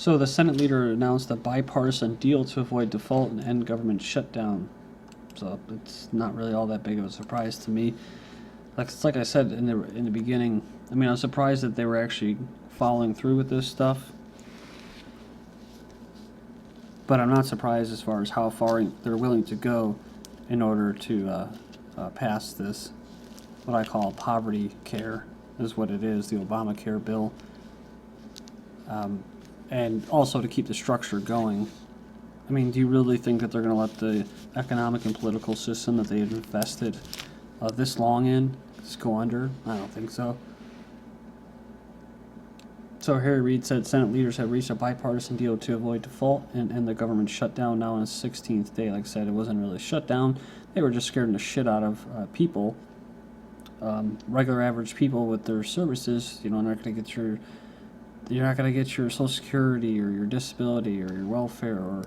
So the Senate leader announced a bipartisan deal to avoid default and end government shutdown. So it's not really all that big of a surprise to me. Like I said in the beginning, I mean, I was surprised that they were actually following through with this stuff. But I'm not surprised as far as how far they're willing to go in order to pass this, what I call poverty care, is what it is, the Obamacare bill. And also to keep the structure going. I mean, do you really think that they're going to let the economic and political system that they've invested this long in just go under? I don't think so. So Harry Reid said Senate leaders have reached a bipartisan deal to avoid default and end the government shutdown now on its 16th day. Like I said, it wasn't really a shutdown. They were just scaring the shit out of people, regular average people with their services. You're not going to get your Social Security or your disability or your welfare or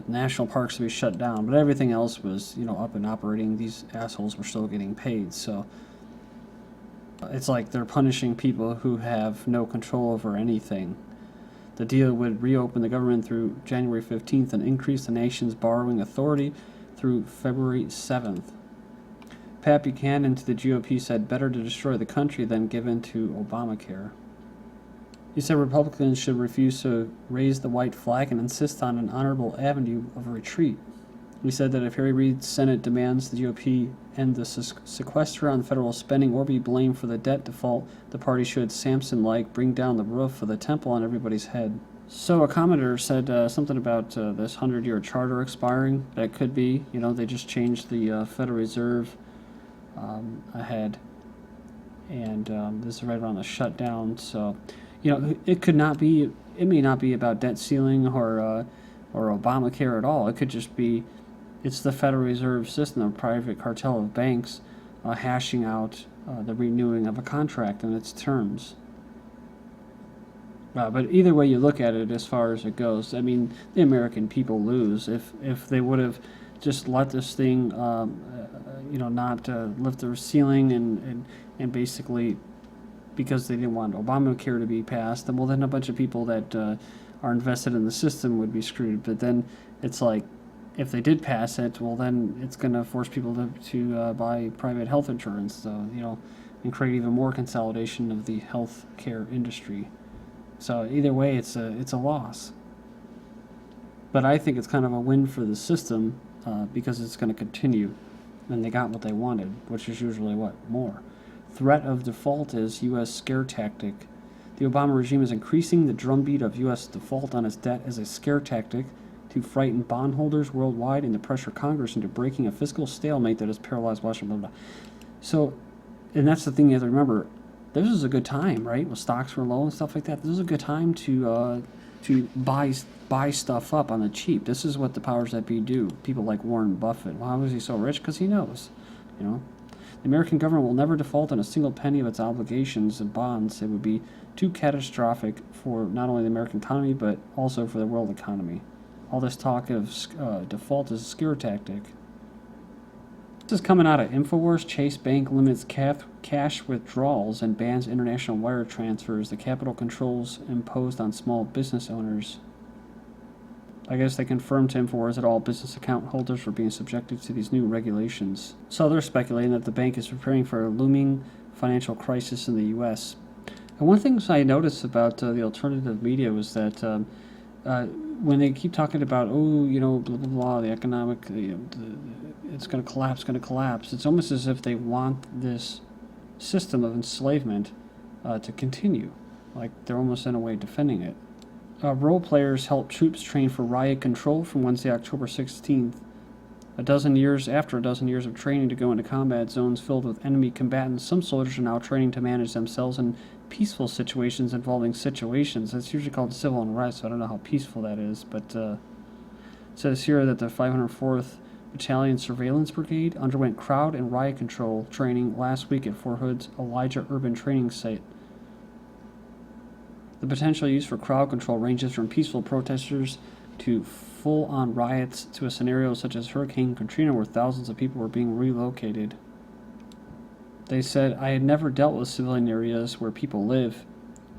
national parks to be shut down. But everything else was, up and operating. These assholes were still getting paid. So it's like they're punishing people who have no control over anything. The deal would reopen the government through January 15th and increase the nation's borrowing authority through February 7th. Pat Buchanan to the GOP said better to destroy the country than give in to Obamacare. He said Republicans should refuse to raise the white flag and insist on an honorable avenue of retreat. He said that if Harry Reid's Senate demands the GOP end the sequester on federal spending or be blamed for the debt default, the party should, Samson-like, bring down the roof of the temple on everybody's head. So a commenter said something about this 100-year charter expiring. That could be, they just changed the Federal Reserve ahead. And this is right around the shutdown, so... it may not be about debt ceiling or Obamacare at all. It could just be, it's the Federal Reserve System, a private cartel of banks, hashing out the renewing of a contract and its terms. But either way you look at it, as far as it goes, I mean, the American people lose. If they would have just let this thing, not lift their ceiling and basically, because they didn't want Obamacare to be passed, then a bunch of people that are invested in the system would be screwed. But then it's like, if they did pass it, then it's going to force people to buy private health insurance, and create even more consolidation of the health care industry. So either way, it's a loss. But I think it's kind of a win for the system because it's going to continue, and they got what they wanted, which is usually what? More. Threat of default is U.S. scare tactic. The Obama regime is increasing the drumbeat of U.S. default on its debt as a scare tactic to frighten bondholders worldwide and to pressure Congress into breaking a fiscal stalemate that has paralyzed Washington. Blah, blah. So, and that's the thing you have to remember. This is a good time, right? When stocks were low and stuff like that. This is a good time to buy stuff up on the cheap. This is what the powers that be do. People like Warren Buffett. Well, how is he so rich? Because he knows, The American government will never default on a single penny of its obligations and bonds. It would be too catastrophic for not only the American economy, but also for the world economy. All this talk of default is a scare tactic. This is coming out of InfoWars. Chase Bank limits cash withdrawals and bans international wire transfers. The capital controls imposed on small business owners. I guess they confirmed to InfoWars that all business account holders were being subjected to these new regulations. So they're speculating that the bank is preparing for a looming financial crisis in the U.S. And one thing I noticed about the alternative media was that when they keep talking about, blah, blah, blah, the economic, it's going to collapse, it's almost as if they want this system of enslavement to continue. Like they're almost in a way defending it. Role players help troops train for riot control from Wednesday, October 16th. After a dozen years of training to go into combat zones filled with enemy combatants, some soldiers are now training to manage themselves in peaceful situations involving situations. That's usually called civil unrest, so I don't know how peaceful that is. But it says here that the 504th Battalion Surveillance Brigade underwent crowd and riot control training last week at Fort Hood's Elijah Urban Training Site. The potential use for crowd control ranges from peaceful protesters to full-on riots to a scenario such as Hurricane Katrina where thousands of people were being relocated. They said, I had never dealt with civilian areas where people live.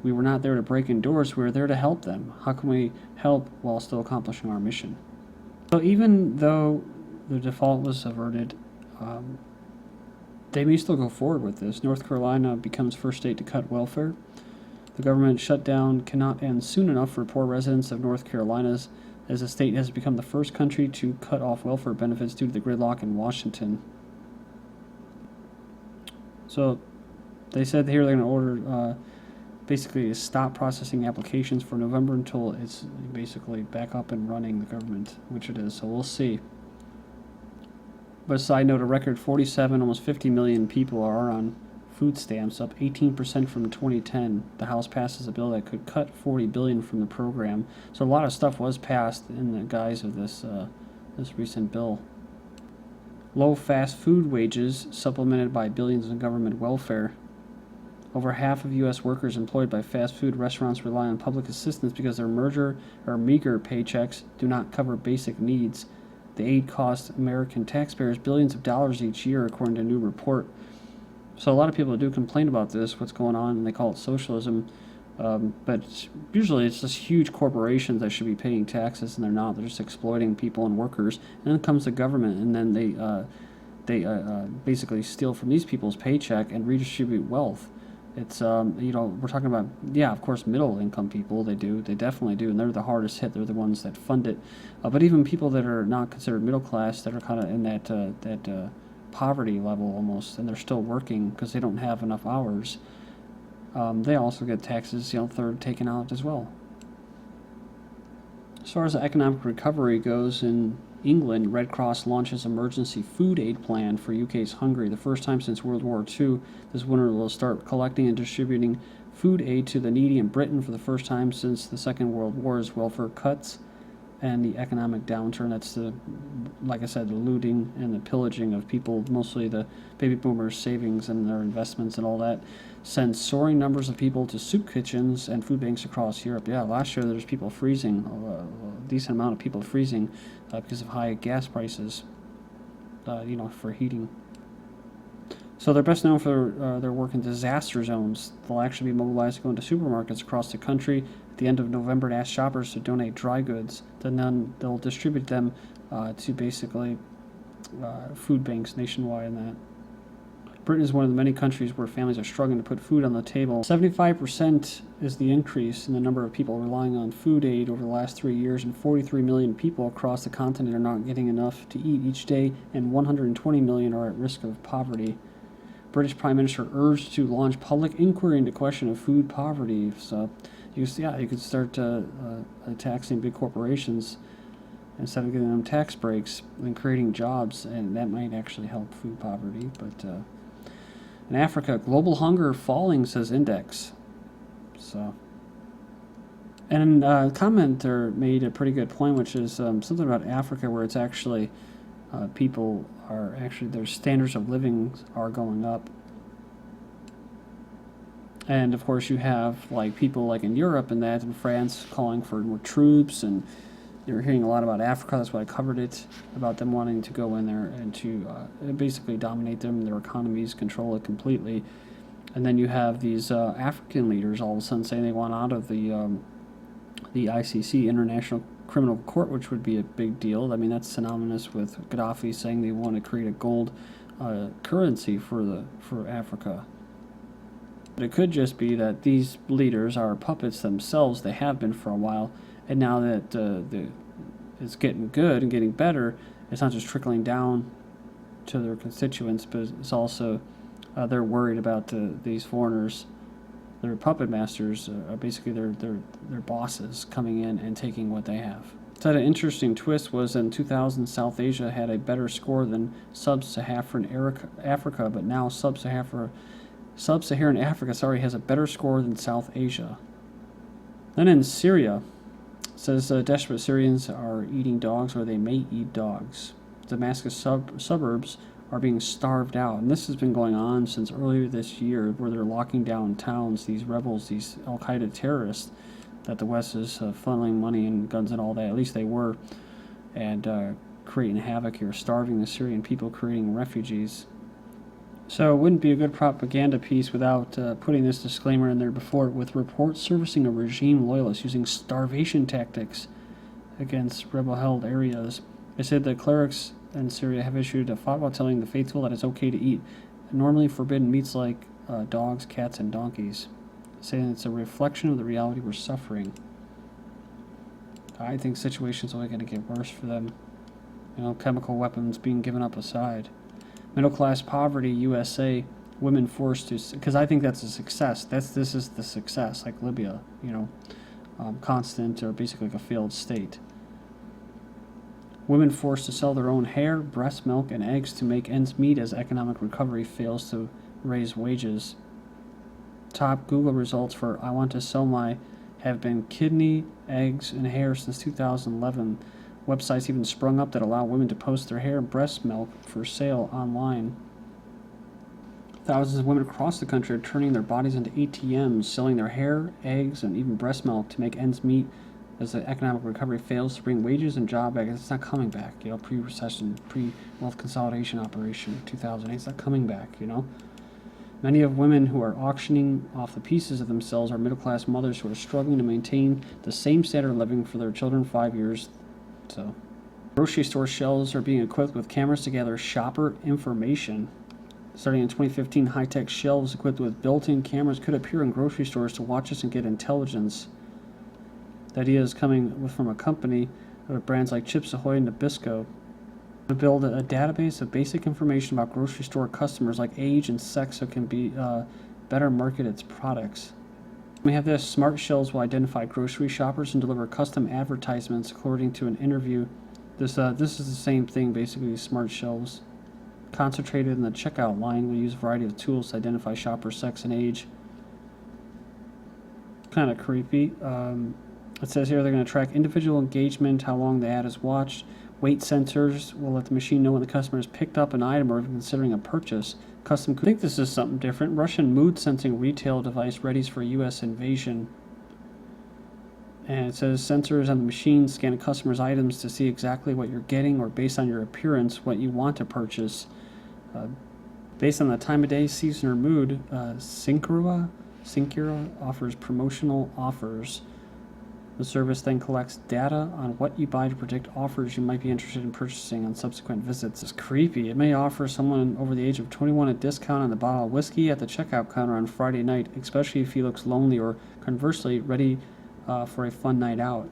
We were not there to break in doors. We were there to help them. How can we help while still accomplishing our mission? So even though the default was averted, they may still go forward with this. North Carolina becomes first state to cut welfare. The government shutdown cannot end soon enough for poor residents of North Carolina, as the state has become the first country to cut off welfare benefits due to the gridlock in Washington. So they said here they're going to order basically to stop processing applications for November until it's basically back up and running, the government, which it is. So we'll see. But a side note, a record 47, almost 50 million people are on food stamps, up 18% from 2010. The House passes a bill that could cut $40 billion from the program. So a lot of stuff was passed in the guise of this recent bill. Low fast food wages supplemented by billions in government welfare. Over half of U.S. workers employed by fast food restaurants rely on public assistance because their meager paychecks do not cover basic needs. The aid costs American taxpayers billions of dollars each year, according to a new report. So a lot of people do complain about this, what's going on, and they call it socialism. But usually it's just huge corporations that should be paying taxes, and they're not. They're just exploiting people and workers. And then comes the government, and then they basically steal from these people's paycheck and redistribute wealth. It's, we're talking about, yeah, of course, middle income people. They definitely do, and they're the hardest hit. They're the ones that fund it. But even people that are not considered middle class, that are kind of in that poverty level almost, and they're still working because they don't have enough hours, they also get taxes, third taken out as well. As far as the economic recovery goes, in England, Red Cross launches emergency food aid plan for UK's Hungary. The first time since World War II, this winter will start collecting and distributing food aid to the needy in Britain for the first time since the Second World War, as welfare cuts and the economic downturn. That's like I said, the looting and the pillaging of people, mostly the baby boomers' savings and their investments and all that, sends soaring numbers of people to soup kitchens and food banks across Europe. Yeah, last year there's people freezing, a decent amount of people freezing because of high gas prices, for heating. So they're best known for their work in disaster zones. They'll actually be mobilized to go into supermarkets across the country at the end of November to ask shoppers to donate dry goods. Then they'll distribute them to basically food banks nationwide and that. Britain is one of the many countries where families are struggling to put food on the table. 75% is the increase in the number of people relying on food aid over the last 3 years, and 43 million people across the continent are not getting enough to eat each day, and 120 million are at risk of poverty. British Prime Minister urged to launch public inquiry into the question of food poverty. So, you could start taxing big corporations instead of giving them tax breaks and creating jobs, and that might actually help food poverty. But in Africa, global hunger falling, says index. So, and a commenter made a pretty good point, which is something about Africa where it's actually people are actually, their standards of living are going up. And of course you have like people like in Europe and that, in France, calling for more troops, and you're hearing a lot about Africa. That's why I covered it, about them wanting to go in there and to basically dominate them, their economies, control it completely. And then you have these African leaders all of a sudden saying they want out of the ICC, International Criminal Court, which would be a big deal. I mean, that's synonymous with Gaddafi saying they want to create a gold currency for Africa. But it could just be that these leaders are puppets themselves. They have been for a while, and now that it's getting good and getting better, it's not just trickling down to their constituents, but it's also they're worried about these foreigners. Their puppet masters are basically their bosses coming in and taking what they have. So an interesting twist was in 2000, South Asia had a better score than Sub-Saharan Africa, but now Sub-Saharan Africa, has a better score than South Asia. Then in Syria, it says desperate Syrians are eating dogs, or they may eat dogs. Damascus suburbs are being starved out, and this has been going on since earlier this year, where they're locking down towns, these rebels, these Al-Qaeda terrorists that the West is funneling money and guns and all that, at least they were, and creating havoc here, starving the Syrian people, creating refugees. So it wouldn't be a good propaganda piece without putting this disclaimer in there before, with reports surfacing of regime loyalists using starvation tactics against rebel-held areas. They said the clerics in Syria have issued a fatwa telling the faithful that it's okay to eat normally forbidden meats like dogs, cats, and donkeys, saying it's a reflection of the reality we're suffering. I think situations are only going to get worse for them. Chemical weapons being given up aside. Middle class poverty, USA, women forced to, because I think that's a success. This is the success, like Libya, constant or basically like a failed state. Women forced to sell their own hair, breast milk, and eggs to make ends meet as economic recovery fails to raise wages. Top Google results for I want to sell my have been kidney, eggs, and hair since 2011. Websites even sprung up that allow women to post their hair and breast milk for sale online. Thousands of women across the country are turning their bodies into ATMs, selling their hair, eggs, and even breast milk to make ends meet as the economic recovery fails to bring wages and job back. It's not coming back, pre-recession, pre-wealth consolidation operation, 2008, it's not coming back, Many of women who are auctioning off the pieces of themselves are middle-class mothers who are struggling to maintain the same standard of living for their children 5 years. So, grocery store shelves are being equipped with cameras to gather shopper information. Starting in 2015, high-tech shelves equipped with built-in cameras could appear in grocery stores to watch us and get intelligence. The idea is coming from a company of brands like Chips Ahoy and Nabisco to build a database of basic information about grocery store customers like age and sex so it can be better market its products. We have this. Smart shelves will identify grocery shoppers and deliver custom advertisements according to an interview. This is the same thing, basically, smart shelves. Concentrated in the checkout line, will use a variety of tools to identify shopper sex and age. Kind of creepy. It says here they're going to track individual engagement, how long the ad is watched. Weight sensors will let the machine know when the customer has picked up an item or even considering a purchase. I think this is something different. Russian mood sensing retail device readies for U.S. invasion. And it says sensors on the machine scan a customer's items to see exactly what you're getting or based on your appearance, what you want to purchase. Based on the time of day, season, or mood, Syncura offers promotional offers. The service then collects data on what you buy to predict offers you might be interested in purchasing on subsequent visits. It's creepy. It may offer someone over the age of 21 a discount on the bottle of whiskey at the checkout counter on Friday night, especially if he looks lonely or, conversely, ready for a fun night out.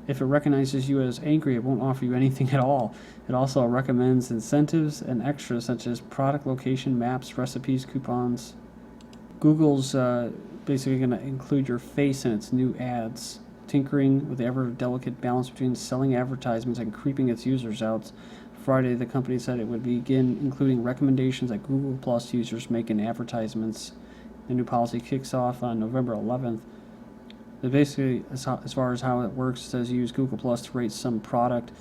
If it recognizes you as angry, it won't offer you anything at all. It also recommends incentives and extras such as product location, maps, recipes, coupons. Google's basically going to include your face in its new ads, tinkering with the ever-delicate balance between selling advertisements and creeping its users out. Friday, the company said it would begin including recommendations that Google Plus users make in advertisements. The new policy kicks off on November 11th. It basically, as far as how it works, it says use Google Plus to rate some product.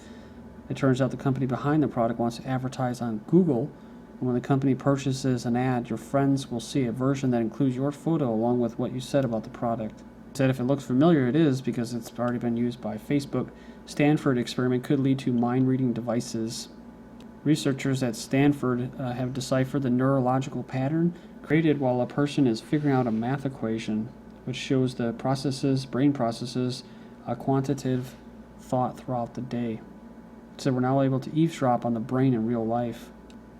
It turns out the company behind the product wants to advertise on Google. And when the company purchases an ad, your friends will see a version that includes your photo along with what you said about the product. Said if it looks familiar, it is because it's already been used by Facebook. Stanford experiment could lead to mind-reading devices. Researchers at Stanford have deciphered the neurological pattern created while a person is figuring out a math equation, which shows the brain processes a quantitative thought throughout the day. So we're now able to eavesdrop on the brain in real life.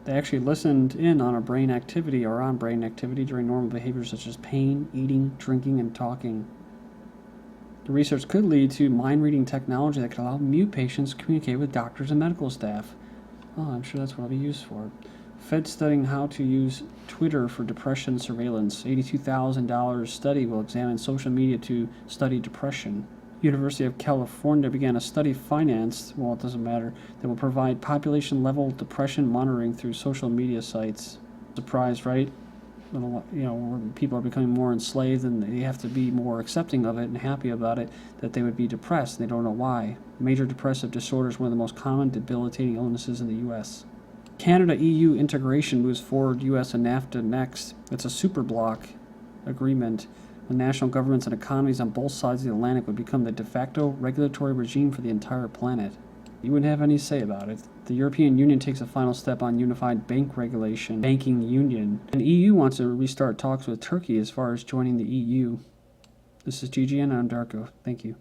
They actually listened in on brain activity during normal behaviors such as pain, eating, drinking, and talking. The research could lead to mind-reading technology that could allow mute patients to communicate with doctors and medical staff. Oh, I'm sure that's what it'll be used for. Fed studying how to use Twitter for depression surveillance. $82,000 study will examine social media to study depression. University of California began a study financed, well, it doesn't matter, that will provide population-level depression monitoring through social media sites. Surprised, right? When people are becoming more enslaved and they have to be more accepting of it and happy about it, that they would be depressed. They don't know why. Major depressive disorder is one of the most common debilitating illnesses in the U.S. Canada-EU integration moves forward, U.S. and NAFTA next. It's a super bloc agreement. The national governments and economies on both sides of the Atlantic would become the de facto regulatory regime for the entire planet. You wouldn't have any say about it. The European Union takes a final step on unified bank regulation, banking union. And EU wants to restart talks with Turkey as far as joining the EU. This is GGN, and I'm Darko. Thank you.